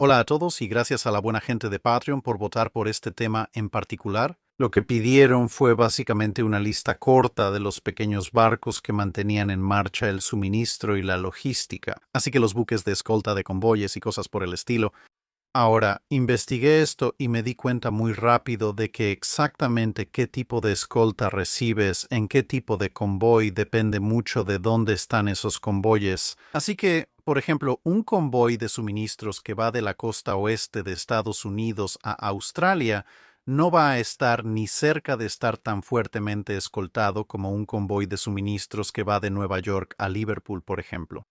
Hola a todos y gracias a la buena gente de Patreon por votar por este tema en particular. Lo que pidieron fue básicamente una lista corta de los pequeños barcos que mantenían en marcha el suministro y la logística, así que los buques de escolta de convoyes y cosas por el estilo. Ahora, investigué esto y me di cuenta muy rápido de que exactamente qué tipo de escolta recibes, en qué tipo de convoy, depende mucho de dónde están esos convoyes. Así que, por ejemplo, un convoy de suministros que va de la costa oeste de Estados Unidos a Australia no va a estar ni cerca de estar tan fuertemente escoltado como un convoy de suministros que va de Nueva York a Liverpool, por ejemplo.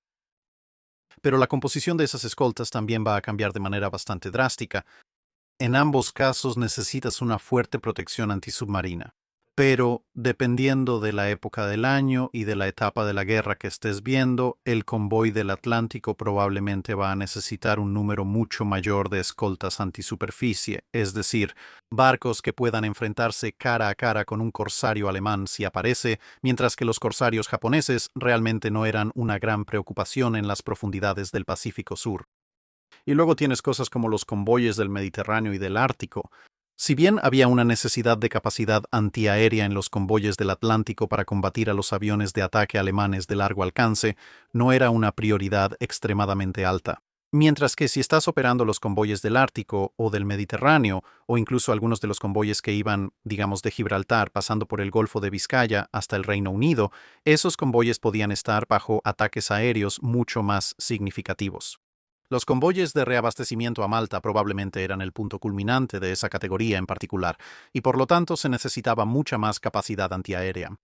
Pero la composición de esas escoltas también va a cambiar de manera bastante drástica. En ambos casos necesitas una fuerte protección antisubmarina. Pero, dependiendo de la época del año y de la etapa de la guerra que estés viendo, el convoy del Atlántico probablemente va a necesitar un número mucho mayor de escoltas antisuperficie, es decir, barcos que puedan enfrentarse cara a cara con un corsario alemán si aparece, mientras que los corsarios japoneses realmente no eran una gran preocupación en las profundidades del Pacífico Sur. Y luego tienes cosas como los convoyes del Mediterráneo y del Ártico. Si bien había una necesidad de capacidad antiaérea en los convoyes del Atlántico para combatir a los aviones de ataque alemanes de largo alcance, no era una prioridad extremadamente alta. Mientras que si estás operando los convoyes del Ártico o del Mediterráneo, o incluso algunos de los convoyes que iban, digamos, de Gibraltar, pasando por el Golfo de Vizcaya hasta el Reino Unido, esos convoyes podían estar bajo ataques aéreos mucho más significativos. Los convoyes de reabastecimiento a Malta probablemente eran el punto culminante de esa categoría en particular, y por lo tanto se necesitaba mucha más capacidad antiaérea.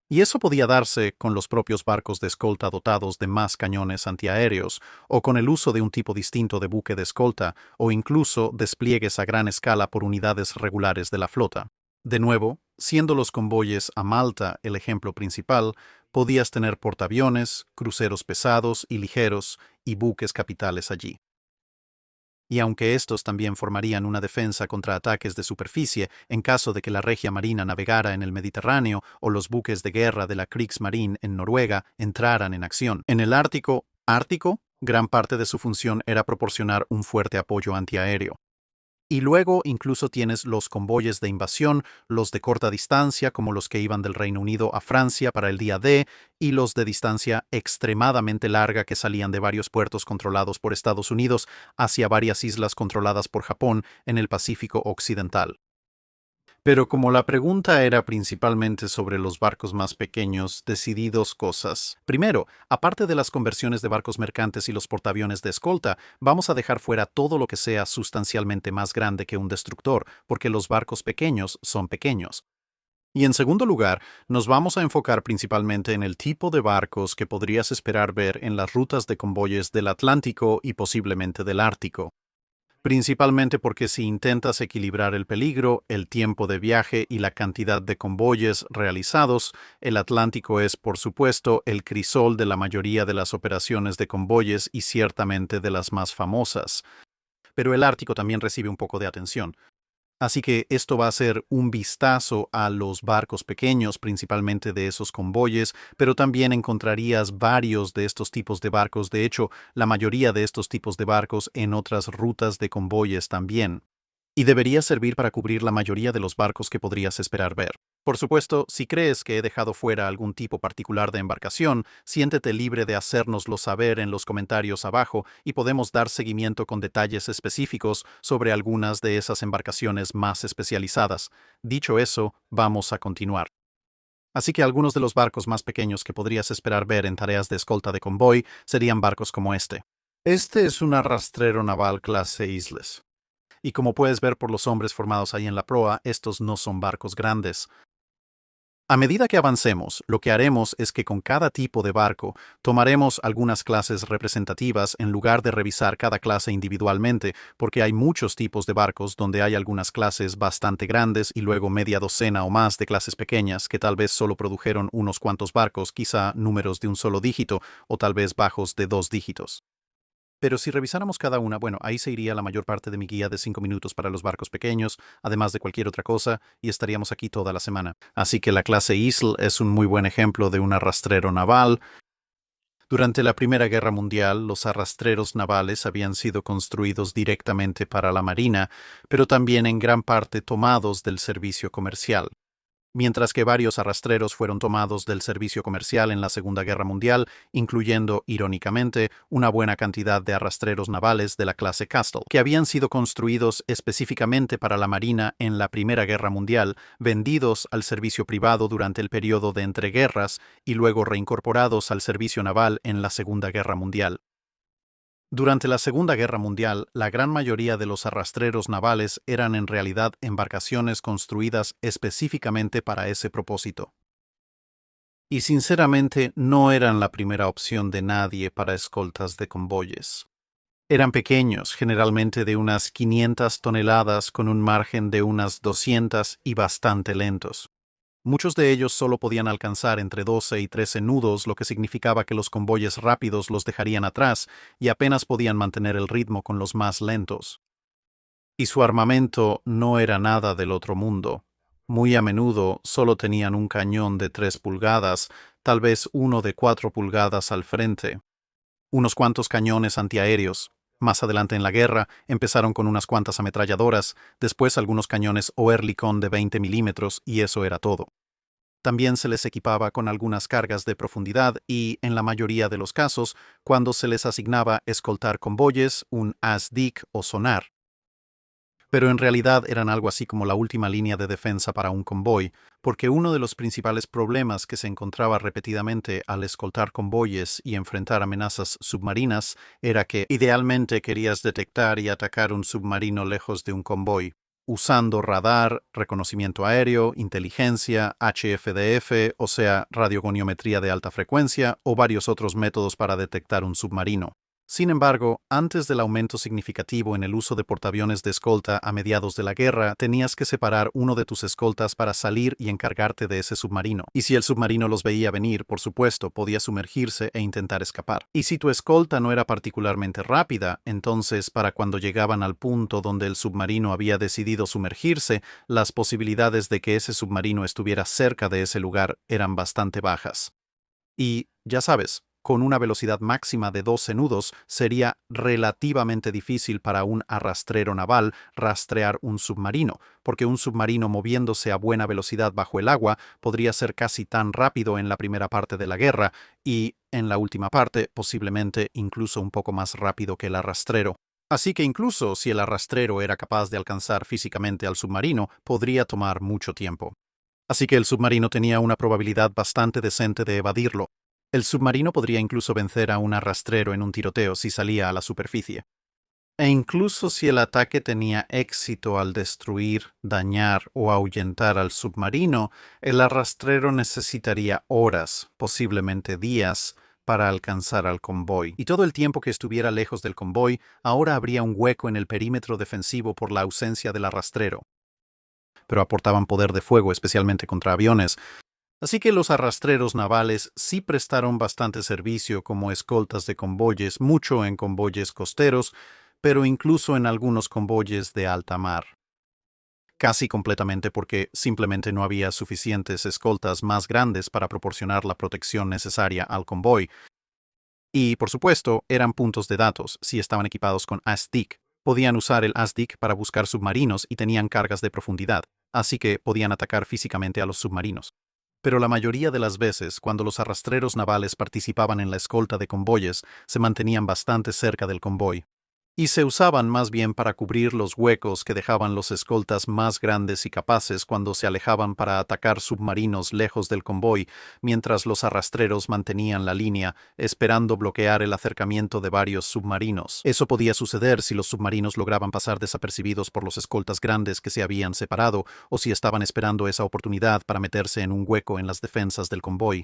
Y eso podía darse con los propios barcos de escolta dotados de más cañones antiaéreos, o con el uso de un tipo distinto de buque de escolta, o incluso despliegues a gran escala por unidades regulares de la flota. De nuevo, siendo los convoyes a Malta el ejemplo principal, podías tener portaaviones, cruceros pesados y ligeros y buques capitales allí. Y aunque estos también formarían una defensa contra ataques de superficie en caso de que la Regia Marina navegara en el Mediterráneo o los buques de guerra de la Kriegsmarine en Noruega entraran en acción. En el Ártico, gran parte de su función era proporcionar un fuerte apoyo antiaéreo. Y luego incluso tienes los convoyes de invasión, los de corta distancia, como los que iban del Reino Unido a Francia para el día D, y los de distancia extremadamente larga que salían de varios puertos controlados por Estados Unidos hacia varias islas controladas por Japón en el Pacífico Occidental. Pero como la pregunta era principalmente sobre los barcos más pequeños, decidí dos cosas. Primero, aparte de las conversiones de barcos mercantes y los portaaviones de escolta, vamos a dejar fuera todo lo que sea sustancialmente más grande que un destructor, porque los barcos pequeños son pequeños. Y en segundo lugar, nos vamos a enfocar principalmente en el tipo de barcos que podrías esperar ver en las rutas de convoyes del Atlántico y posiblemente del Ártico. Principalmente porque si intentas equilibrar el peligro, el tiempo de viaje y la cantidad de convoyes realizados, el Atlántico es, por supuesto, el crisol de la mayoría de las operaciones de convoyes y ciertamente de las más famosas. Pero el Ártico también recibe un poco de atención. Así que esto va a ser un vistazo a los barcos pequeños, principalmente de esos convoyes, pero también encontrarías varios de estos tipos de barcos, de hecho, la mayoría de estos tipos de barcos en otras rutas de convoyes también. Y debería servir para cubrir la mayoría de los barcos que podrías esperar ver. Por supuesto, si crees que he dejado fuera algún tipo particular de embarcación, siéntete libre de hacérnoslo saber en los comentarios abajo y podemos dar seguimiento con detalles específicos sobre algunas de esas embarcaciones más especializadas. Dicho eso, vamos a continuar. Así que algunos de los barcos más pequeños que podrías esperar ver en tareas de escolta de convoy serían barcos como este. Este es un arrastrero naval clase Isles. Y como puedes ver por los hombres formados ahí en la proa, estos no son barcos grandes. A medida que avancemos, lo que haremos es que con cada tipo de barco tomaremos algunas clases representativas en lugar de revisar cada clase individualmente, porque hay muchos tipos de barcos donde hay algunas clases bastante grandes y luego media docena o más de clases pequeñas que tal vez solo produjeron unos cuantos barcos, quizá números de un solo dígito o tal vez bajos de 2 dígitos. Pero si revisáramos cada una, bueno, ahí se iría la mayor parte de mi guía de 5 minutos para los barcos pequeños, además de cualquier otra cosa, y estaríamos aquí toda la semana. Así que la clase Isle es un muy buen ejemplo de un arrastrero naval. Durante la Primera Guerra Mundial, los arrastreros navales habían sido construidos directamente para la Marina, pero también en gran parte tomados del servicio comercial. Mientras que varios arrastreros fueron tomados del servicio comercial en la Segunda Guerra Mundial, incluyendo, irónicamente, una buena cantidad de arrastreros navales de la clase Castle, que habían sido construidos específicamente para la Marina en la Primera Guerra Mundial, vendidos al servicio privado durante el periodo de entreguerras y luego reincorporados al servicio naval en la Segunda Guerra Mundial. Durante la Segunda Guerra Mundial, la gran mayoría de los arrastreros navales eran en realidad embarcaciones construidas específicamente para ese propósito. Y sinceramente no eran la primera opción de nadie para escoltas de convoyes. Eran pequeños, generalmente de unas 500 toneladas con un margen de unas 200 y bastante lentos. Muchos de ellos solo podían alcanzar entre 12 y 13 nudos, lo que significaba que los convoyes rápidos los dejarían atrás y apenas podían mantener el ritmo con los más lentos. Y su armamento no era nada del otro mundo. Muy a menudo solo tenían un cañón de 3 pulgadas, tal vez uno de 4 pulgadas al frente. Unos cuantos cañones antiaéreos. Más adelante en la guerra empezaron con unas cuantas ametralladoras, después algunos cañones Oerlikon de 20 milímetros y eso era todo. También se les equipaba con algunas cargas de profundidad y, en la mayoría de los casos, cuando se les asignaba escoltar convoyes, un ASDIC o sonar. Pero en realidad eran algo así como la última línea de defensa para un convoy, porque uno de los principales problemas que se encontraba repetidamente al escoltar convoyes y enfrentar amenazas submarinas era que idealmente querías detectar y atacar un submarino lejos de un convoy, usando radar, reconocimiento aéreo, inteligencia, HFDF, o sea, radiogoniometría de alta frecuencia, o varios otros métodos para detectar un submarino. Sin embargo, antes del aumento significativo en el uso de portaaviones de escolta a mediados de la guerra, tenías que separar uno de tus escoltas para salir y encargarte de ese submarino. Y si el submarino los veía venir, por supuesto, podía sumergirse e intentar escapar. Y si tu escolta no era particularmente rápida, entonces, para cuando llegaban al punto donde el submarino había decidido sumergirse, las posibilidades de que ese submarino estuviera cerca de ese lugar eran bastante bajas. Y, ya sabes, con una velocidad máxima de 12 nudos, sería relativamente difícil para un arrastrero naval rastrear un submarino, porque un submarino moviéndose a buena velocidad bajo el agua podría ser casi tan rápido en la primera parte de la guerra y, en la última parte, posiblemente incluso un poco más rápido que el arrastrero. Así que incluso si el arrastrero era capaz de alcanzar físicamente al submarino, podría tomar mucho tiempo. Así que el submarino tenía una probabilidad bastante decente de evadirlo. El submarino podría incluso vencer a un arrastrero en un tiroteo si salía a la superficie. E incluso si el ataque tenía éxito al destruir, dañar o ahuyentar al submarino, el arrastrero necesitaría horas, posiblemente días, para alcanzar al convoy. Y todo el tiempo que estuviera lejos del convoy, ahora habría un hueco en el perímetro defensivo por la ausencia del arrastrero. Pero aportaban poder de fuego, especialmente contra aviones. Así que los arrastreros navales sí prestaron bastante servicio como escoltas de convoyes, mucho en convoyes costeros, pero incluso en algunos convoyes de alta mar. Casi completamente porque simplemente no había suficientes escoltas más grandes para proporcionar la protección necesaria al convoy. Y, por supuesto, eran puntos de datos si estaban equipados con ASDIC. Podían usar el ASDIC para buscar submarinos y tenían cargas de profundidad, así que podían atacar físicamente a los submarinos. Pero la mayoría de las veces, cuando los arrastreros navales participaban en la escolta de convoyes, se mantenían bastante cerca del convoy, y se usaban más bien para cubrir los huecos que dejaban los escoltas más grandes y capaces cuando se alejaban para atacar submarinos lejos del convoy, mientras los arrastreros mantenían la línea, esperando bloquear el acercamiento de varios submarinos. Eso podía suceder si los submarinos lograban pasar desapercibidos por los escoltas grandes que se habían separado, o si estaban esperando esa oportunidad para meterse en un hueco en las defensas del convoy.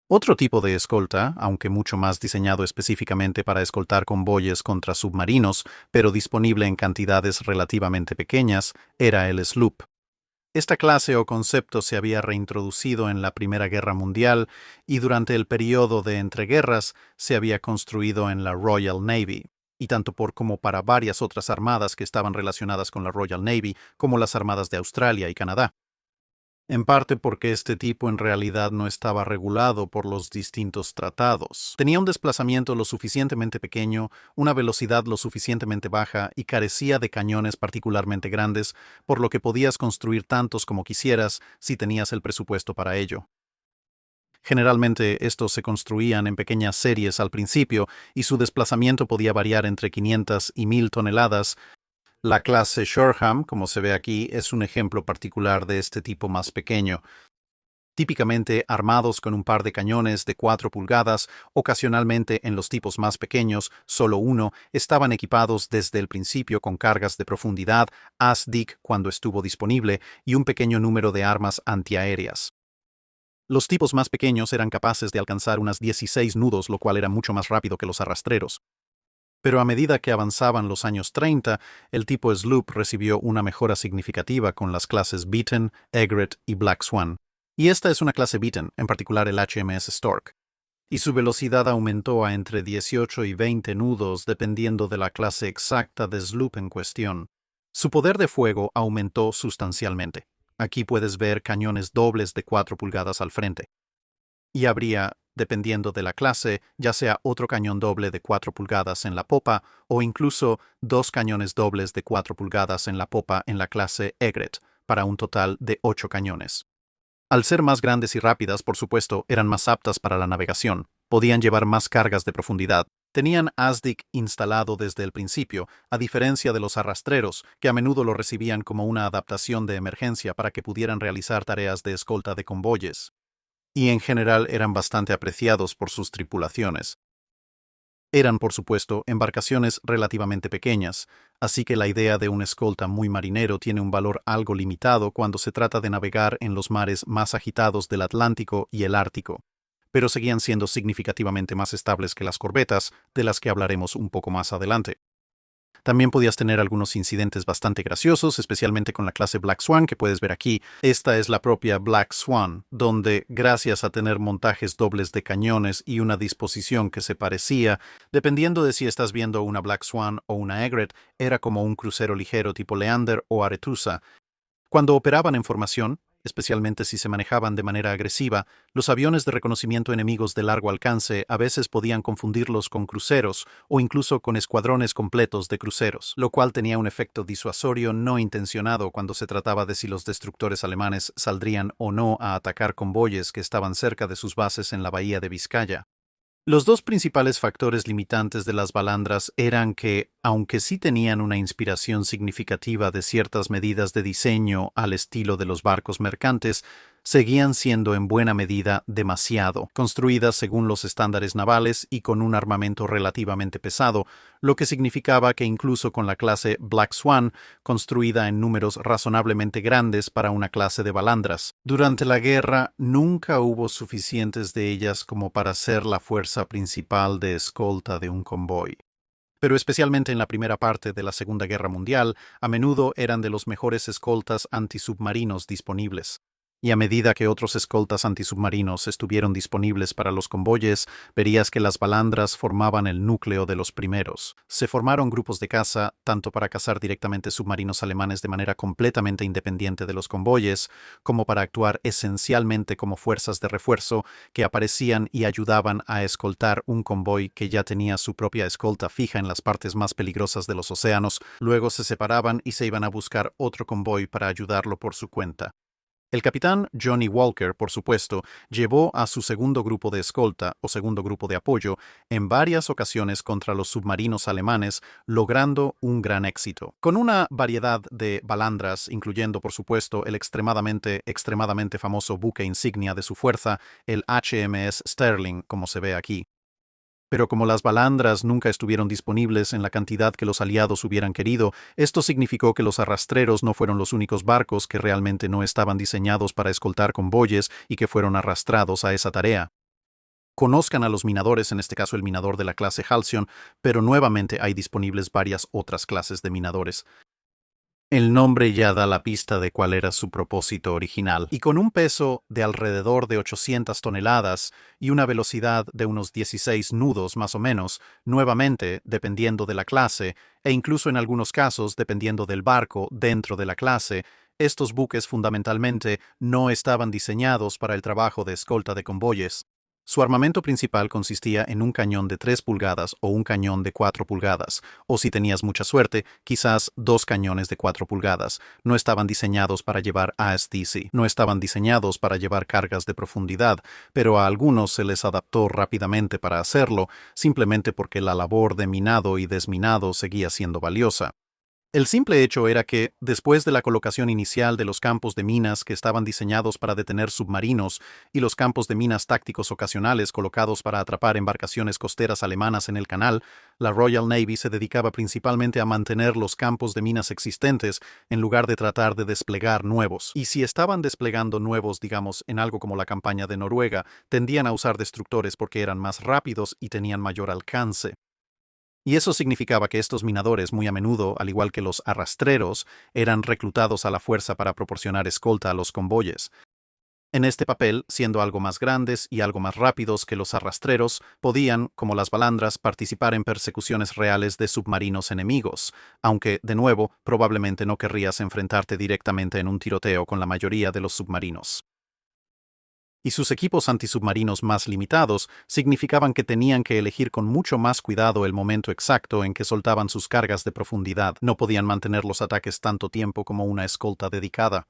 Otro tipo de escolta, aunque mucho más diseñado específicamente para escoltar convoyes contra submarinos, pero disponible en cantidades relativamente pequeñas, era el sloop. Esta clase o concepto se había reintroducido en la Primera Guerra Mundial y durante el periodo de entreguerras se había construido en la Royal Navy, y tanto por como para varias otras armadas que estaban relacionadas con la Royal Navy, como las armadas de Australia y Canadá. en parte porque este tipo en realidad no estaba regulado por los distintos tratados. Tenía un desplazamiento lo suficientemente pequeño, una velocidad lo suficientemente baja y carecía de cañones particularmente grandes, por lo que podías construir tantos como quisieras si tenías el presupuesto para ello. Generalmente estos se construían en pequeñas series al principio y su desplazamiento podía variar entre 500 y 1000 toneladas. La clase Shoreham, como se ve aquí, es un ejemplo particular de este tipo más pequeño. Típicamente armados con un par de cañones de 4 pulgadas, ocasionalmente en los tipos más pequeños, solo uno, estaban equipados desde el principio con cargas de profundidad, ASDIC cuando estuvo disponible, y un pequeño número de armas antiaéreas. Los tipos más pequeños eran capaces de alcanzar unas 16 nudos, lo cual era mucho más rápido que los arrastreros. Pero a medida que avanzaban los años 30, el tipo Sloop recibió una mejora significativa con las clases Beaton, Egret y Black Swan. Y esta es una clase Beaton, en particular el HMS Stork. Y su velocidad aumentó a entre 18 y 20 nudos dependiendo de la clase exacta de Sloop en cuestión. Su poder de fuego aumentó sustancialmente. Aquí puedes ver cañones dobles de 4 pulgadas al frente. Y habría, dependiendo de la clase, ya sea otro cañón doble de 4 pulgadas en la popa o incluso 2 cañones dobles de 4 pulgadas en la popa en la clase Egret, para un total de 8 cañones. Al ser más grandes y rápidas, por supuesto, eran más aptas para la navegación, podían llevar más cargas de profundidad, tenían ASDIC instalado desde el principio, a diferencia de los arrastreros, que a menudo lo recibían como una adaptación de emergencia para que pudieran realizar tareas de escolta de convoyes. Y en general eran bastante apreciados por sus tripulaciones. Eran, por supuesto, embarcaciones relativamente pequeñas, así que la idea de un escolta muy marinero tiene un valor algo limitado cuando se trata de navegar en los mares más agitados del Atlántico y el Ártico, pero seguían siendo significativamente más estables que las corbetas, de las que hablaremos un poco más adelante. También podías tener algunos incidentes bastante graciosos, especialmente con la clase Black Swan que puedes ver aquí. Esta es la propia Black Swan, donde, gracias a tener montajes dobles de cañones y una disposición que se parecía, dependiendo de si estás viendo una Black Swan o una Egret, era como un crucero ligero tipo Leander o Arethusa. Cuando operaban en formación, especialmente si se manejaban de manera agresiva, los aviones de reconocimiento enemigos de largo alcance a veces podían confundirlos con cruceros o incluso con escuadrones completos de cruceros, lo cual tenía un efecto disuasorio no intencionado cuando se trataba de si los destructores alemanes saldrían o no a atacar convoyes que estaban cerca de sus bases en la bahía de Vizcaya. Los dos principales factores limitantes de las balandras eran que, aunque sí tenían una inspiración significativa de ciertas medidas de diseño al estilo de los barcos mercantes, seguían siendo en buena medida demasiado, construidas según los estándares navales y con un armamento relativamente pesado, lo que significaba que incluso con la clase Black Swan, construida en números razonablemente grandes para una clase de balandras, durante la guerra nunca hubo suficientes de ellas como para ser la fuerza principal de escolta de un convoy. Pero especialmente en la primera parte de la Segunda Guerra Mundial, a menudo eran de los mejores escoltas antisubmarinos disponibles. Y a medida que otros escoltas antisubmarinos estuvieron disponibles para los convoyes, verías que las balandras formaban el núcleo de los primeros. Se formaron grupos de caza, tanto para cazar directamente submarinos alemanes de manera completamente independiente de los convoyes, como para actuar esencialmente como fuerzas de refuerzo que aparecían y ayudaban a escoltar un convoy que ya tenía su propia escolta fija en las partes más peligrosas de los océanos. Luego se separaban y se iban a buscar otro convoy para ayudarlo por su cuenta. El capitán Johnny Walker, por supuesto, llevó a su segundo grupo de escolta o segundo grupo de apoyo en varias ocasiones contra los submarinos alemanes, logrando un gran éxito. Con una variedad de balandras, incluyendo por supuesto el extremadamente famoso buque insignia de su fuerza, el HMS Sterling, como se ve aquí. Pero como las balandras nunca estuvieron disponibles en la cantidad que los aliados hubieran querido, esto significó que los arrastreros no fueron los únicos barcos que realmente no estaban diseñados para escoltar convoyes y que fueron arrastrados a esa tarea. Conozcan a los minadores, en este caso el minador de la clase Halcyon, pero nuevamente hay disponibles varias otras clases de minadores. El nombre ya da la pista de cuál era su propósito original, y con un peso de alrededor de 800 toneladas y una velocidad de unos 16 nudos más o menos, nuevamente dependiendo de la clase, e incluso en algunos casos dependiendo del barco dentro de la clase, Estos buques fundamentalmente no estaban diseñados para el trabajo de escolta de convoyes. Su armamento principal consistía en un cañón de 3 pulgadas o un cañón de 4 pulgadas, o si tenías mucha suerte, quizás 2 cañones de 4 pulgadas. No estaban diseñados para llevar ASDC, no estaban diseñados para llevar cargas de profundidad, pero a algunos se les adaptó rápidamente para hacerlo, simplemente porque la labor de minado y desminado seguía siendo valiosa. El simple hecho era que, después de la colocación inicial de los campos de minas que estaban diseñados para detener submarinos y los campos de minas tácticos ocasionales colocados para atrapar embarcaciones costeras alemanas en el canal, la Royal Navy se dedicaba principalmente a mantener los campos de minas existentes en lugar de tratar de desplegar nuevos. Y si estaban desplegando nuevos, digamos, en algo como la campaña de Noruega, tendían a usar destructores porque eran más rápidos y tenían mayor alcance. Y eso significaba que estos minadores, muy a menudo, al igual que los arrastreros, eran reclutados a la fuerza para proporcionar escolta a los convoyes. En este papel, siendo algo más grandes y algo más rápidos que los arrastreros, podían, como las balandras, participar en persecuciones reales de submarinos enemigos, aunque, de nuevo, probablemente no querrías enfrentarte directamente en un tiroteo con la mayoría de los submarinos. Y sus equipos antisubmarinos más limitados significaban que tenían que elegir con mucho más cuidado el momento exacto en que soltaban sus cargas de profundidad. No podían mantener los ataques tanto tiempo como una escolta dedicada.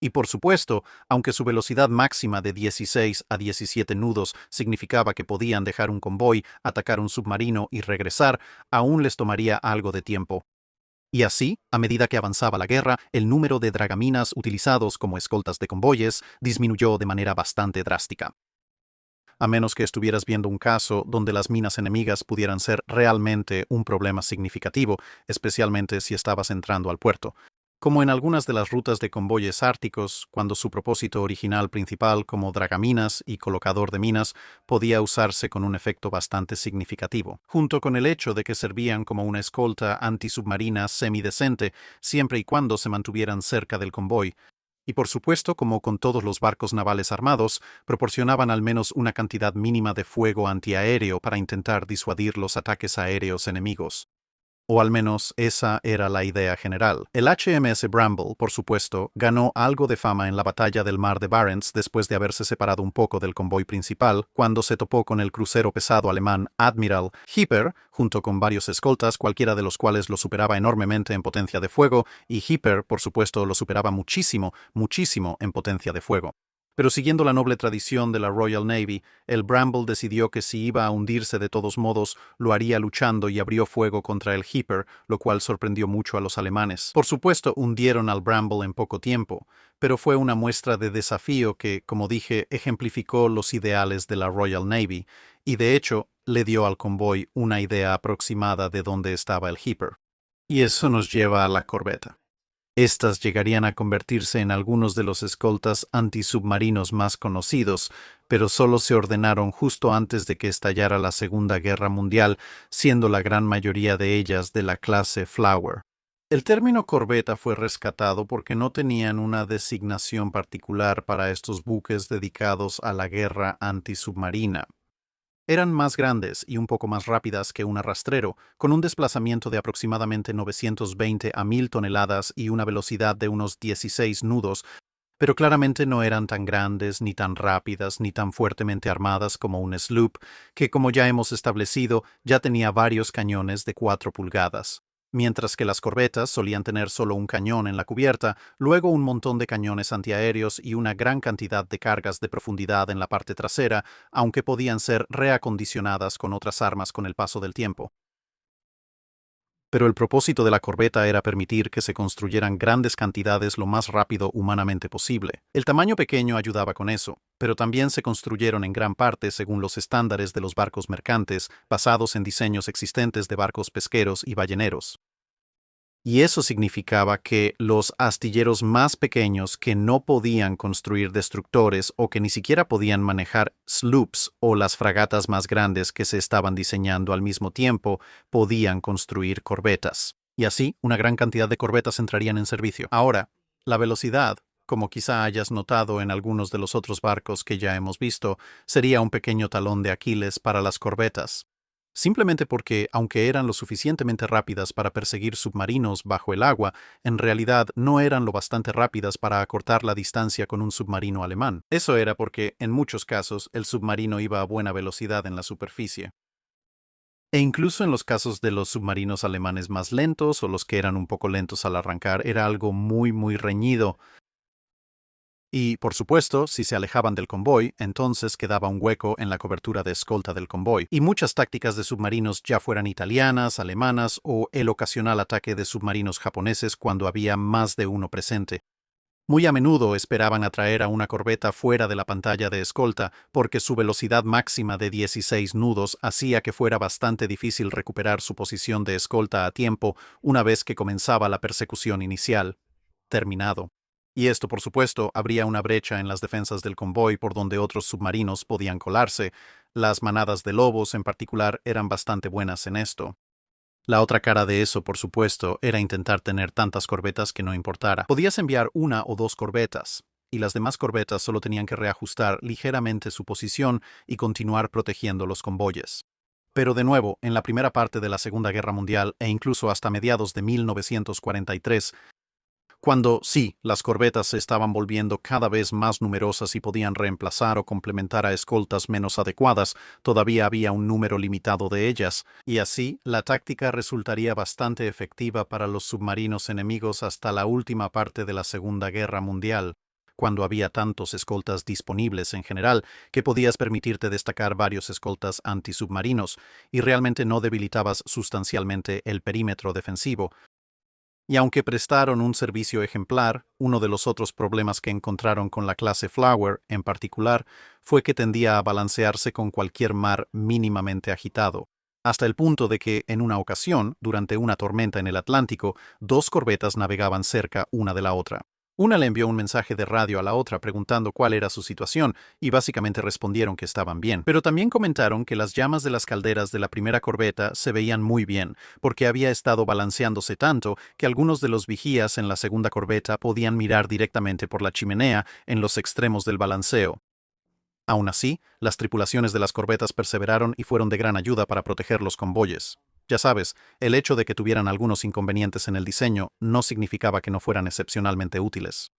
Y por supuesto, aunque su velocidad máxima de 16 a 17 nudos significaba que podían dejar un convoy, atacar un submarino y regresar, aún les tomaría algo de tiempo. Y así, a medida que avanzaba la guerra, el número de dragaminas utilizados como escoltas de convoyes disminuyó de manera bastante drástica. A menos que estuvieras viendo un caso donde las minas enemigas pudieran ser realmente un problema significativo, especialmente si estabas entrando al puerto. Como en algunas de las rutas de convoyes árticos, cuando su propósito original principal como dragaminas y colocador de minas podía usarse con un efecto bastante significativo, junto con el hecho de que servían como una escolta antisubmarina semidecente siempre y cuando se mantuvieran cerca del convoy. Y por supuesto, como con todos los barcos navales armados, proporcionaban al menos una cantidad mínima de fuego antiaéreo para intentar disuadir los ataques aéreos enemigos. O al menos esa era la idea general. El HMS Bramble, por supuesto, ganó algo de fama en la batalla del mar de Barents después de haberse separado un poco del convoy principal, cuando se topó con el crucero pesado alemán Admiral Hipper, junto con varios escoltas, cualquiera de los cuales lo superaba enormemente en potencia de fuego, y Hipper, por supuesto, lo superaba muchísimo, muchísimo en potencia de fuego. Pero siguiendo la noble tradición de la Royal Navy, el Bramble decidió que si iba a hundirse de todos modos, lo haría luchando y abrió fuego contra el Hipper, lo cual sorprendió mucho a los alemanes. Por supuesto, hundieron al Bramble en poco tiempo, pero fue una muestra de desafío que, como dije, ejemplificó los ideales de la Royal Navy, y de hecho, le dio al convoy una idea aproximada de dónde estaba el Hipper. Y eso nos lleva a la corbeta. Estas llegarían a convertirse en algunos de los escoltas antisubmarinos más conocidos, pero solo se ordenaron justo antes de que estallara la Segunda Guerra Mundial, siendo la gran mayoría de ellas de la clase Flower. El término corbeta fue rescatado porque no tenían una designación particular para estos buques dedicados a la guerra antisubmarina. Eran más grandes y un poco más rápidas que un arrastrero, con un desplazamiento de aproximadamente 920 a 1000 toneladas y una velocidad de unos 16 nudos, pero claramente no eran tan grandes, ni tan rápidas, ni tan fuertemente armadas como un sloop, que como ya hemos establecido, ya tenía varios cañones de 4 pulgadas. Mientras que las corbetas solían tener solo un cañón en la cubierta, luego un montón de cañones antiaéreos y una gran cantidad de cargas de profundidad en la parte trasera, aunque podían ser reacondicionadas con otras armas con el paso del tiempo. Pero el propósito de la corbeta era permitir que se construyeran grandes cantidades lo más rápido humanamente posible. El tamaño pequeño ayudaba con eso, pero también se construyeron en gran parte según los estándares de los barcos mercantes, basados en diseños existentes de barcos pesqueros y balleneros. Y eso significaba que los astilleros más pequeños que no podían construir destructores o que ni siquiera podían manejar sloops o las fragatas más grandes que se estaban diseñando al mismo tiempo, podían construir corbetas. Y así, una gran cantidad de corbetas entrarían en servicio. Ahora, la velocidad, como quizá hayas notado en algunos de los otros barcos que ya hemos visto, sería un pequeño talón de Aquiles para las corbetas. simplemente porque, aunque eran lo suficientemente rápidas para perseguir submarinos bajo el agua, en realidad no eran lo bastante rápidas para acortar la distancia con un submarino alemán. Eso era porque, en muchos casos, el submarino iba a buena velocidad en la superficie. E incluso en los casos de los submarinos alemanes más lentos o los que eran un poco lentos al arrancar, era algo muy reñido. Y, por supuesto, si se alejaban del convoy, entonces quedaba un hueco en la cobertura de escolta del convoy. Y muchas tácticas de submarinos, ya fueran italianas, alemanas o el ocasional ataque de submarinos japoneses cuando había más de uno presente. Muy a menudo esperaban atraer a una corbeta fuera de la pantalla de escolta porque su velocidad máxima de 16 nudos hacía que fuera bastante difícil recuperar su posición de escolta a tiempo una vez que comenzaba la persecución inicial. Terminado. Y esto, por supuesto, abría una brecha en las defensas del convoy por donde otros submarinos podían colarse. Las manadas de lobos, en particular, eran bastante buenas en esto. La otra cara de eso, por supuesto, era intentar tener tantas corbetas que no importara. Podías enviar una o dos corbetas, y las demás corbetas solo tenían que reajustar ligeramente su posición y continuar protegiendo los convoyes. Pero de nuevo, en la primera parte de la Segunda Guerra Mundial e incluso hasta mediados de 1943, cuando sí, las corbetas se estaban volviendo cada vez más numerosas y podían reemplazar o complementar a escoltas menos adecuadas, todavía había un número limitado de ellas, y así la táctica resultaría bastante efectiva para los submarinos enemigos hasta la última parte de la Segunda Guerra Mundial, cuando había tantos escoltas disponibles en general que podías permitirte destacar varios escoltas antisubmarinos y realmente no debilitabas sustancialmente el perímetro defensivo. Y aunque prestaron un servicio ejemplar, uno de los otros problemas que encontraron con la clase Flower, en particular, fue que tendía a balancearse con cualquier mar mínimamente agitado, hasta el punto de que, en una ocasión, durante una tormenta en el Atlántico, dos corbetas navegaban cerca una de la otra. Una le envió un mensaje de radio a la otra preguntando cuál era su situación y básicamente respondieron que estaban bien. Pero también comentaron que las llamas de las calderas de la primera corbeta se veían muy bien, porque había estado balanceándose tanto que algunos de los vigías en la segunda corbeta podían mirar directamente por la chimenea en los extremos del balanceo. Aún así, las tripulaciones de las corbetas perseveraron y fueron de gran ayuda para proteger los convoyes. Ya sabes, el hecho de que tuvieran algunos inconvenientes en el diseño no significaba que no fueran excepcionalmente útiles.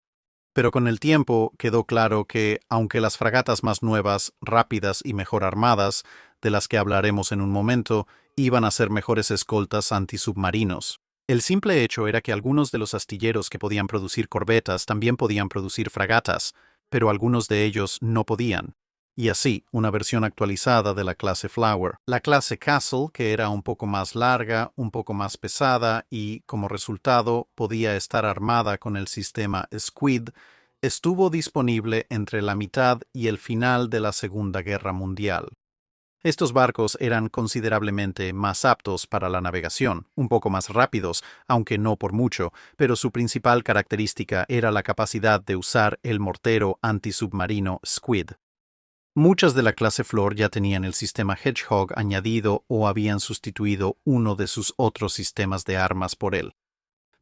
Pero con el tiempo quedó claro que, aunque las fragatas más nuevas, rápidas y mejor armadas, de las que hablaremos en un momento, iban a ser mejores escoltas antisubmarinos, el simple hecho era que algunos de los astilleros que podían producir corbetas también podían producir fragatas, pero algunos de ellos no podían. Y así, una versión actualizada de la clase Flower. La clase Castle, que era un poco más larga, un poco más pesada y, como resultado, podía estar armada con el sistema Squid, estuvo disponible entre la mitad y el final de la Segunda Guerra Mundial. Estos barcos eran considerablemente más aptos para la navegación, un poco más rápidos, aunque no por mucho, pero su principal característica era la capacidad de usar el mortero antisubmarino Squid. Muchas de la clase Flor ya tenían el sistema Hedgehog añadido o habían sustituido uno de sus otros sistemas de armas por él.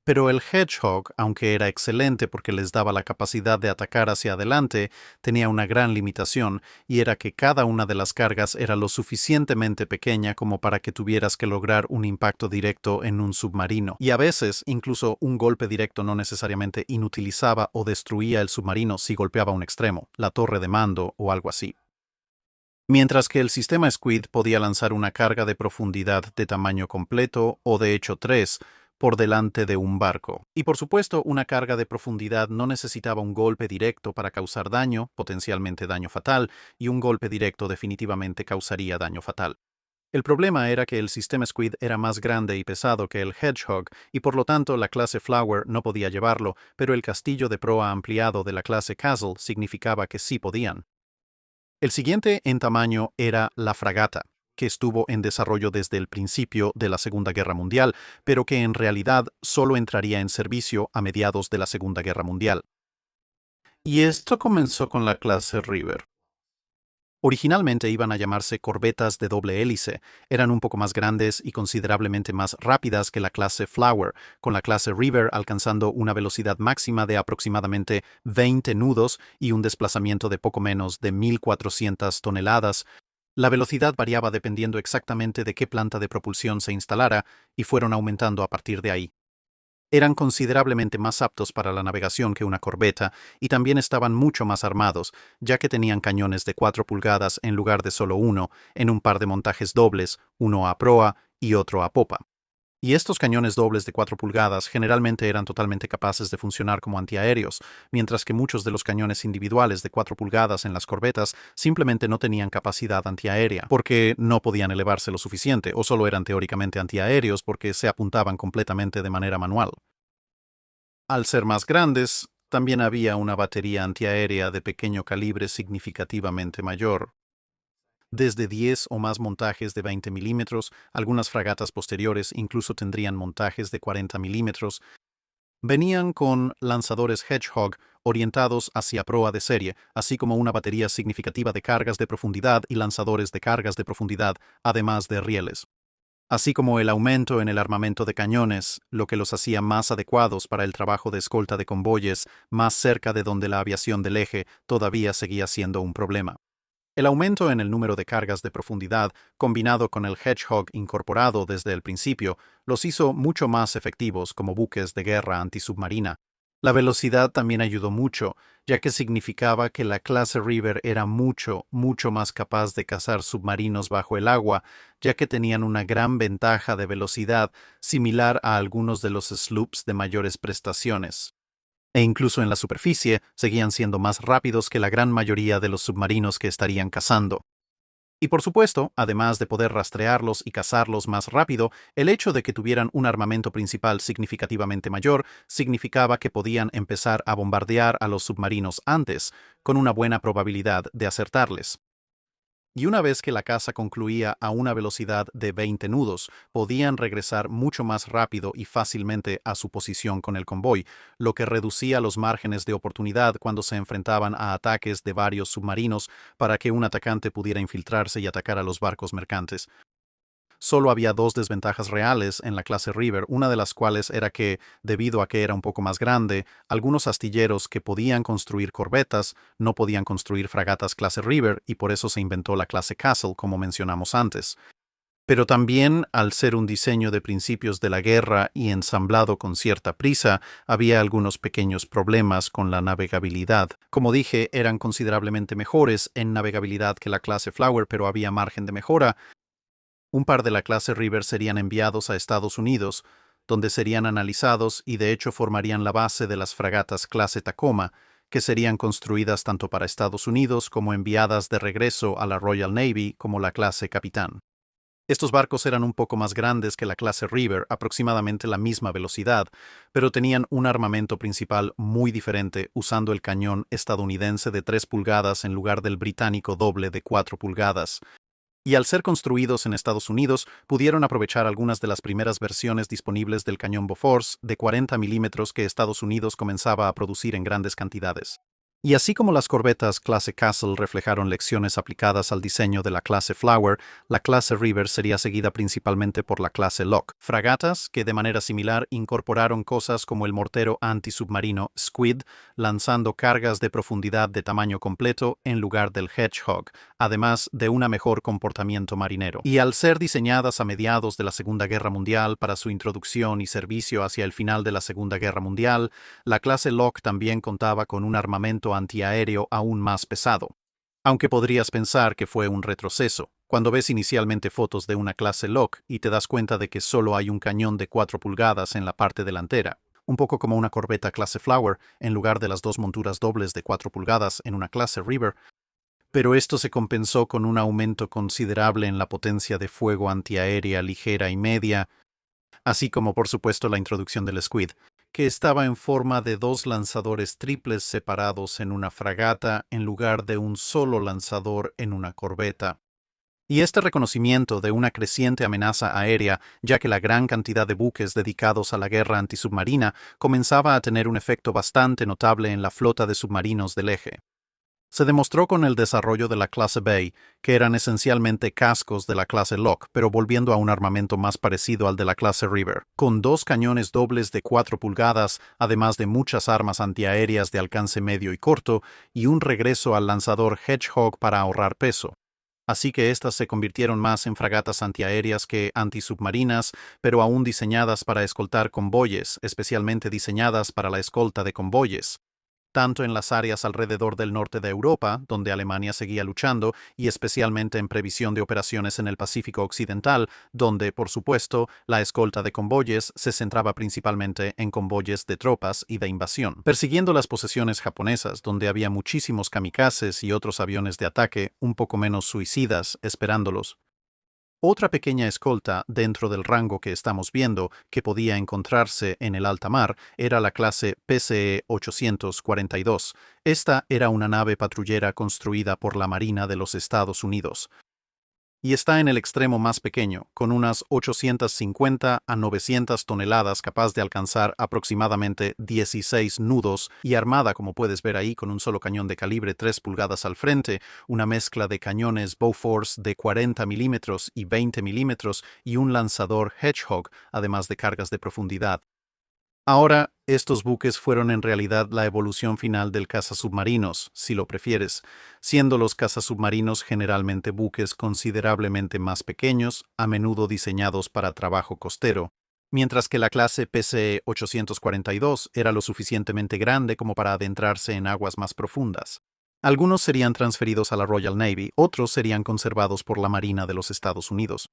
Pero el Hedgehog, aunque era excelente porque les daba la capacidad de atacar hacia adelante, tenía una gran limitación, y era que cada una de las cargas era lo suficientemente pequeña como para que tuvieras que lograr un impacto directo en un submarino. Y a veces, incluso un golpe directo no necesariamente inutilizaba o destruía el submarino si golpeaba un extremo, la torre de mando o algo así. Mientras que el sistema Squid podía lanzar una carga de profundidad de tamaño completo, o de hecho 3, por delante de un barco. Y por supuesto, una carga de profundidad no necesitaba un golpe directo para causar daño, potencialmente daño fatal, y un golpe directo definitivamente causaría daño fatal. El problema era que el sistema Squid era más grande y pesado que el Hedgehog, y por lo tanto la clase Flower no podía llevarlo, pero el castillo de proa ampliado de la clase Castle significaba que sí podían. El siguiente en tamaño era la fragata, que estuvo en desarrollo desde el principio de la Segunda Guerra Mundial, pero que en realidad solo entraría en servicio a mediados de la Segunda Guerra Mundial. Y esto comenzó con la clase River. Originalmente iban a llamarse corbetas de doble hélice, eran un poco más grandes y considerablemente más rápidas que la clase Flower, con la clase River alcanzando una velocidad máxima de aproximadamente 20 nudos y un desplazamiento de poco menos de 1.400 toneladas, La velocidad variaba dependiendo exactamente de qué planta de propulsión se instalara y fueron aumentando a partir de ahí. Eran considerablemente más aptos para la navegación que una corbeta y también estaban mucho más armados, ya que tenían cañones de 4 pulgadas en lugar de solo uno, en un par de montajes dobles, uno a proa y otro a popa. Y estos cañones dobles de 4 pulgadas generalmente eran totalmente capaces de funcionar como antiaéreos, mientras que muchos de los cañones individuales de 4 pulgadas en las corbetas simplemente no tenían capacidad antiaérea, porque no podían elevarse lo suficiente, o solo eran teóricamente antiaéreos porque se apuntaban completamente de manera manual. Al ser más grandes, también había una batería antiaérea de pequeño calibre significativamente mayor. Desde 10 o más montajes de 20 milímetros, algunas fragatas posteriores incluso tendrían montajes de 40 milímetros. Venían con lanzadores Hedgehog orientados hacia proa de serie, así como una batería significativa de cargas de profundidad y lanzadores de cargas de profundidad, además de rieles. Así como el aumento en el armamento de cañones, lo que los hacía más adecuados para el trabajo de escolta de convoyes, más cerca de donde la aviación del eje todavía seguía siendo un problema. El aumento en el número de cargas de profundidad, combinado con el Hedgehog incorporado desde el principio, los hizo mucho más efectivos como buques de guerra antisubmarina. La velocidad también ayudó mucho, ya que significaba que la clase River era mucho más capaz de cazar submarinos bajo el agua, ya que tenían una gran ventaja de velocidad similar a algunos de los sloops de mayores prestaciones. E incluso en la superficie seguían siendo más rápidos que la gran mayoría de los submarinos que estarían cazando. Y por supuesto, además de poder rastrearlos y cazarlos más rápido, el hecho de que tuvieran un armamento principal significativamente mayor significaba que podían empezar a bombardear a los submarinos antes, con una buena probabilidad de acertarles. Y una vez que la caza concluía a una velocidad de 20 nudos, podían regresar mucho más rápido y fácilmente a su posición con el convoy, lo que reducía los márgenes de oportunidad cuando se enfrentaban a ataques de varios submarinos para que un atacante pudiera infiltrarse y atacar a los barcos mercantes. Solo había dos desventajas reales en la clase River, una de las cuales era que, debido a que era un poco más grande, algunos astilleros que podían construir corbetas no podían construir fragatas clase River y por eso se inventó la clase Castle, como mencionamos antes. Pero también, al ser un diseño de principios de la guerra y ensamblado con cierta prisa, había algunos pequeños problemas con la navegabilidad. Como dije, eran considerablemente mejores en navegabilidad que la clase Flower, pero había margen de mejora. Un par de la clase River serían enviados a Estados Unidos, donde serían analizados y de hecho formarían la base de las fragatas clase Tacoma, que serían construidas tanto para Estados Unidos como enviadas de regreso a la Royal Navy como la clase Capitán. Estos barcos eran un poco más grandes que la clase River, aproximadamente la misma velocidad, pero tenían un armamento principal muy diferente usando el cañón estadounidense de 3 pulgadas en lugar del británico doble de 4 pulgadas. Y al ser construidos en Estados Unidos, pudieron aprovechar algunas de las primeras versiones disponibles del cañón Bofors de 40 milímetros que Estados Unidos comenzaba a producir en grandes cantidades. Y así como las corbetas clase Castle reflejaron lecciones aplicadas al diseño de la clase Flower, la clase River sería seguida principalmente por la clase Locke, fragatas que de manera similar incorporaron cosas como el mortero antisubmarino Squid, lanzando cargas de profundidad de tamaño completo en lugar del Hedgehog, además de un mejor comportamiento marinero. Y al ser diseñadas a mediados de la Segunda Guerra Mundial para su introducción y servicio hacia el final de la Segunda Guerra Mundial, la clase Locke también contaba con un armamento antiaéreo aún más pesado. Aunque podrías pensar que fue un retroceso, cuando ves inicialmente fotos de una clase Locke y te das cuenta de que solo hay un cañón de 4 pulgadas en la parte delantera, un poco como una corbeta clase Flower en lugar de las dos monturas dobles de 4 pulgadas en una clase River, pero esto se compensó con un aumento considerable en la potencia de fuego antiaérea ligera y media, así como por supuesto la introducción del Squid, que estaba en forma de 2 lanzadores triples separados en una fragata en lugar de un solo lanzador en una corbeta. Y este reconocimiento de una creciente amenaza aérea, ya que la gran cantidad de buques dedicados a la guerra antisubmarina comenzaba a tener un efecto bastante notable en la flota de submarinos del eje. Se demostró con el desarrollo de la clase Bay, que eran esencialmente cascos de la clase Locke, pero volviendo a un armamento más parecido al de la clase River, con 2 cañones dobles de 4 pulgadas, además de muchas armas antiaéreas de alcance medio y corto, y un regreso al lanzador Hedgehog para ahorrar peso. así que éstas se convirtieron más en fragatas antiaéreas que antisubmarinas, pero aún diseñadas para escoltar convoyes, especialmente diseñadas para la escolta de convoyes, tanto en las áreas alrededor del norte de Europa, donde Alemania seguía luchando, y especialmente en previsión de operaciones en el Pacífico Occidental, donde, por supuesto, la escolta de convoyes se centraba principalmente en convoyes de tropas y de invasión. Persiguiendo las posesiones japonesas, donde había muchísimos kamikazes y otros aviones de ataque, un poco menos suicidas, esperándolos. Otra pequeña escolta dentro del rango que estamos viendo que podía encontrarse en el alta mar era la clase PCE-842. Esta era una nave patrullera construida por la Marina de los Estados Unidos y está en el extremo más pequeño, con unas 850 a 900 toneladas, capaz de alcanzar aproximadamente 16 nudos y armada, como puedes ver ahí, con un solo cañón de calibre 3 pulgadas al frente, una mezcla de cañones Bofors de 40 milímetros y 20 milímetros y un lanzador Hedgehog, además de cargas de profundidad. Ahora, estos buques fueron en realidad la evolución final del cazasubmarinos, si lo prefieres, siendo los cazasubmarinos generalmente buques considerablemente más pequeños, a menudo diseñados para trabajo costero, mientras que la clase PCE-842 era lo suficientemente grande como para adentrarse en aguas más profundas. Algunos serían transferidos a la Royal Navy, otros serían conservados por la Marina de los Estados Unidos.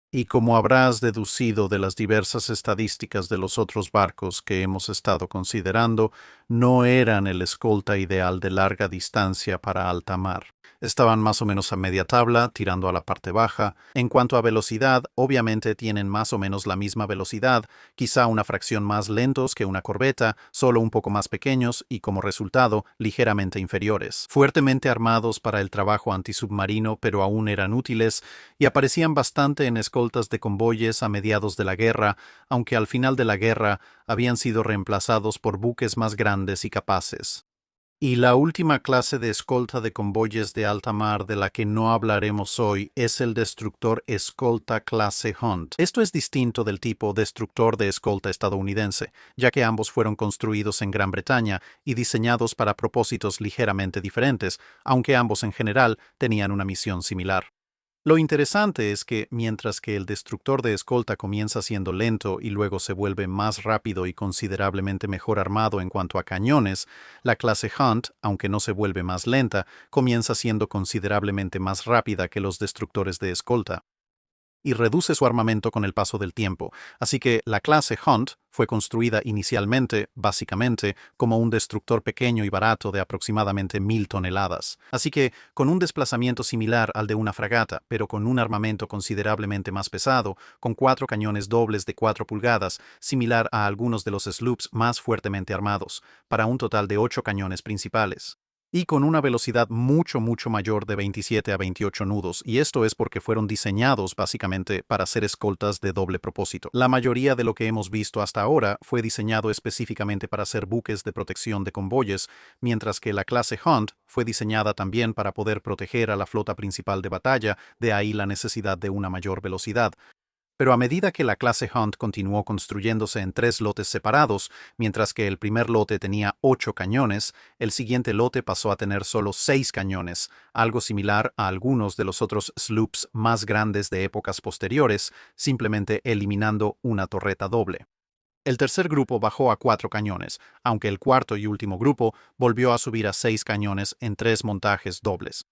Y como habrás deducido de las diversas estadísticas de los otros barcos que hemos estado considerando, no eran el escolta ideal de larga distancia para alta mar. Estaban más o menos a media tabla, tirando a la parte baja. En cuanto a velocidad, obviamente tienen más o menos la misma velocidad, quizá una fracción más lentos que una corbeta, solo un poco más pequeños y, como resultado, ligeramente inferiores. Fuertemente armados para el trabajo antisubmarino, pero aún eran útiles, y aparecían bastante en escoltas de convoyes a mediados de la guerra, aunque al final de la guerra habían sido reemplazados por buques más grandes y capaces. Y la última clase de escolta de convoyes de alta mar de la que no hablaremos hoy es el destructor escolta clase Hunt. Esto es distinto del tipo destructor de escolta estadounidense, ya que ambos fueron construidos en Gran Bretaña y diseñados para propósitos ligeramente diferentes, aunque ambos en general tenían una misión similar. Lo interesante es que, mientras que el destructor de escolta comienza siendo lento y luego se vuelve más rápido y considerablemente mejor armado en cuanto a cañones, la clase Hunt, aunque no se vuelve más lenta, comienza siendo considerablemente más rápida que los destructores de escolta y reduce su armamento con el paso del tiempo, así que la clase Hunt fue construida inicialmente, básicamente, como un destructor pequeño y barato de aproximadamente 1000 toneladas. Así que, con un desplazamiento similar al de una fragata, pero con un armamento considerablemente más pesado, con 4 cañones dobles de 4 pulgadas, similar a algunos de los sloops más fuertemente armados, para un total de 8 cañones principales. Y con una velocidad mucho mayor de 27 a 28 nudos, y esto es porque fueron diseñados básicamente para ser escoltas de doble propósito. La mayoría de lo que hemos visto hasta ahora fue diseñado específicamente para ser buques de protección de convoyes, mientras que la clase Hunt fue diseñada también para poder proteger a la flota principal de batalla, de ahí la necesidad de una mayor velocidad. Pero a medida que la clase Hunt continuó construyéndose en 3 lotes separados, mientras que el primer lote tenía 8 cañones, el siguiente lote pasó a tener solo 6 cañones, algo similar a algunos de los otros sloops más grandes de épocas posteriores, simplemente eliminando una torreta doble. El tercer grupo bajó a 4 cañones, aunque el cuarto y último grupo volvió a subir a 6 cañones en 3 montajes dobles.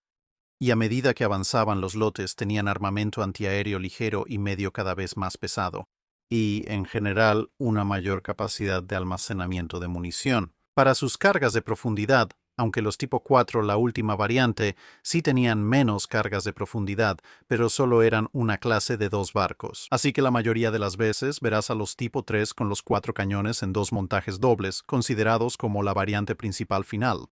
Y a medida que avanzaban los lotes tenían armamento antiaéreo ligero y medio cada vez más pesado, y, en general, una mayor capacidad de almacenamiento de munición. Para sus cargas de profundidad, aunque los tipo 4, la última variante, sí tenían menos cargas de profundidad, pero solo eran una clase de 2 barcos. Así que la mayoría de las veces verás a los tipo 3 con los 4 cañones en 2 montajes dobles, considerados como la variante principal final.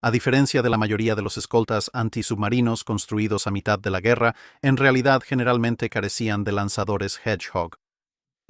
A diferencia de la mayoría de los escoltas antisubmarinos construidos a mitad de la guerra, en realidad generalmente carecían de lanzadores Hedgehog.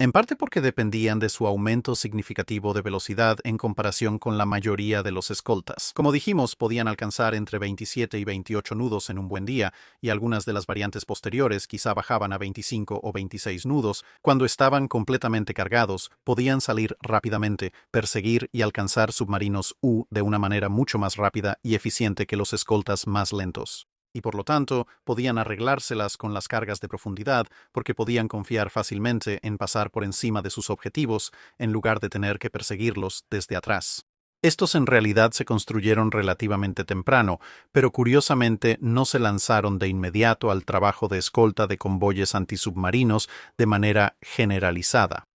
En parte porque dependían de su aumento significativo de velocidad en comparación con la mayoría de los escoltas. Como dijimos, podían alcanzar entre 27 y 28 nudos en un buen día, y algunas de las variantes posteriores quizá bajaban a 25 o 26 nudos. Cuando estaban completamente cargados, podían salir rápidamente, perseguir y alcanzar submarinos U de una manera mucho más rápida y eficiente que los escoltas más lentos. y por lo tanto podían arreglárselas con las cargas de profundidad porque podían confiar fácilmente en pasar por encima de sus objetivos en lugar de tener que perseguirlos desde atrás. Estos en realidad se construyeron relativamente temprano, pero curiosamente no se lanzaron de inmediato al trabajo de escolta de convoyes antisubmarinos de manera generalizada.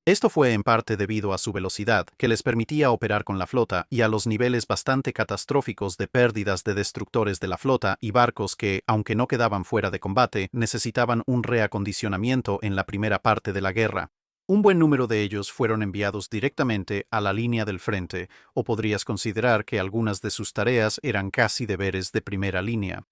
Esto fue en parte debido a su velocidad, que les permitía operar con la flota, y a los niveles bastante catastróficos de pérdidas de destructores de la flota y barcos que, aunque no quedaban fuera de combate, necesitaban un reacondicionamiento en la primera parte de la guerra. Un buen número de ellos fueron enviados directamente a la línea del frente, o podrías considerar que algunas de sus tareas eran casi deberes de primera línea.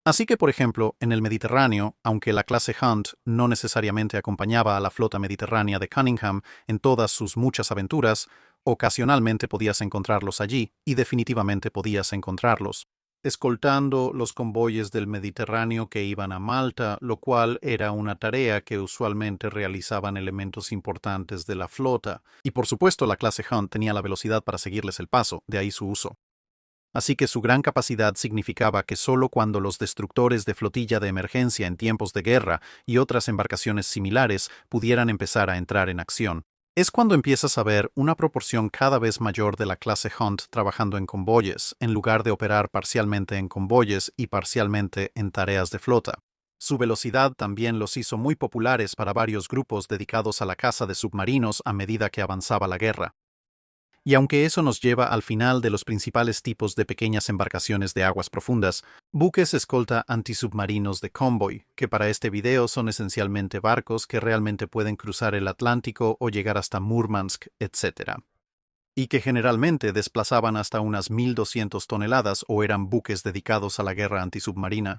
Así que, por ejemplo, en el Mediterráneo, aunque la clase Hunt no necesariamente acompañaba a la flota mediterránea de Cunningham en todas sus muchas aventuras, ocasionalmente podías encontrarlos allí, y definitivamente podías encontrarlos, escoltando los convoyes del Mediterráneo que iban a Malta, lo cual era una tarea que usualmente realizaban elementos importantes de la flota, y por supuesto la clase Hunt tenía la velocidad para seguirles el paso, de ahí su uso. Así que su gran capacidad significaba que solo cuando los destructores de flotilla de emergencia en tiempos de guerra y otras embarcaciones similares pudieran empezar a entrar en acción, es cuando empiezas a ver una proporción cada vez mayor de la clase Hunt trabajando en convoyes, en lugar de operar parcialmente en convoyes y parcialmente en tareas de flota. Su velocidad también los hizo muy populares para varios grupos dedicados a la caza de submarinos a medida que avanzaba la guerra. Y aunque eso nos lleva al final de los principales tipos de pequeñas embarcaciones de aguas profundas, buques escolta antisubmarinos de convoy, que para este video son esencialmente barcos que realmente pueden cruzar el Atlántico o llegar hasta Murmansk, etc. Y que generalmente desplazaban hasta unas 1.200 toneladas o eran buques dedicados a la guerra antisubmarina.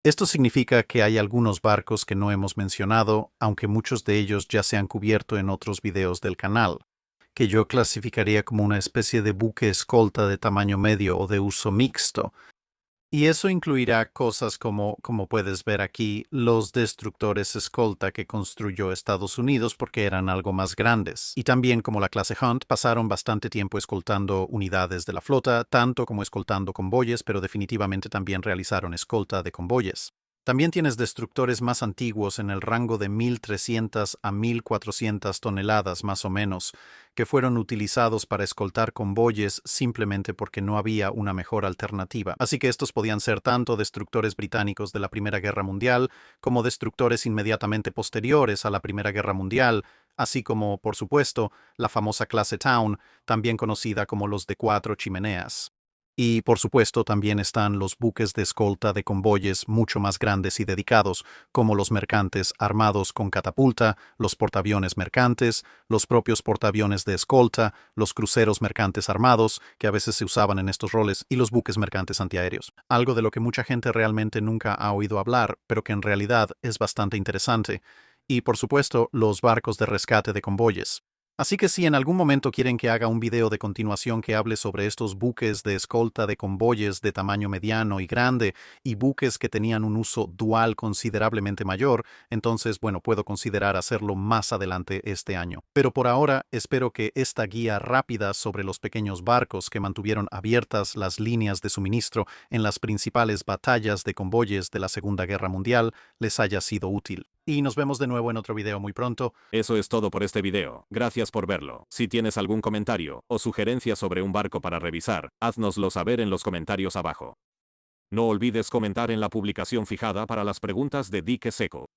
Esto significa que hay algunos barcos que no hemos mencionado, aunque muchos de ellos ya se han cubierto en otros videos del canal, que yo clasificaría como una especie de buque escolta de tamaño medio o de uso mixto. Y eso incluirá cosas como puedes ver aquí, los destructores escolta que construyó Estados Unidos porque eran algo más grandes. Y también como la clase Hunt pasaron bastante tiempo escoltando unidades de la flota, tanto como escoltando convoyes, pero definitivamente también realizaron escolta de convoyes. También tienes destructores más antiguos en el rango de 1.300 a 1.400 toneladas más o menos, que fueron utilizados para escoltar convoyes simplemente porque no había una mejor alternativa. Así que estos podían ser tanto destructores británicos de la Primera Guerra Mundial como destructores inmediatamente posteriores a la Primera Guerra Mundial, así como, por supuesto, la famosa clase Town, también conocida como los de 4 chimeneas. Y, por supuesto, también están los buques de escolta de convoyes mucho más grandes y dedicados, como los mercantes armados con catapulta, los portaaviones mercantes, los propios portaaviones de escolta, los cruceros mercantes armados, que a veces se usaban en estos roles, y los buques mercantes antiaéreos. Algo de lo que mucha gente realmente nunca ha oído hablar, pero que en realidad es bastante interesante. Y, por supuesto, los barcos de rescate de convoyes. Así que si en algún momento quieren que haga un video de continuación que hable sobre estos buques de escolta de convoyes de tamaño mediano y grande y buques que tenían un uso dual considerablemente mayor, entonces, bueno, puedo considerar hacerlo más adelante este año. Pero por ahora, espero que esta guía rápida sobre los pequeños barcos que mantuvieron abiertas las líneas de suministro en las principales batallas de convoyes de la Segunda Guerra Mundial les haya sido útil. Y nos vemos de nuevo en otro video muy pronto. Eso es todo por este video. Gracias por verlo. Si tienes algún comentario o sugerencia sobre un barco para revisar, háznoslo saber en los comentarios abajo. No olvides comentar en la publicación fijada para las preguntas de Dique Seco.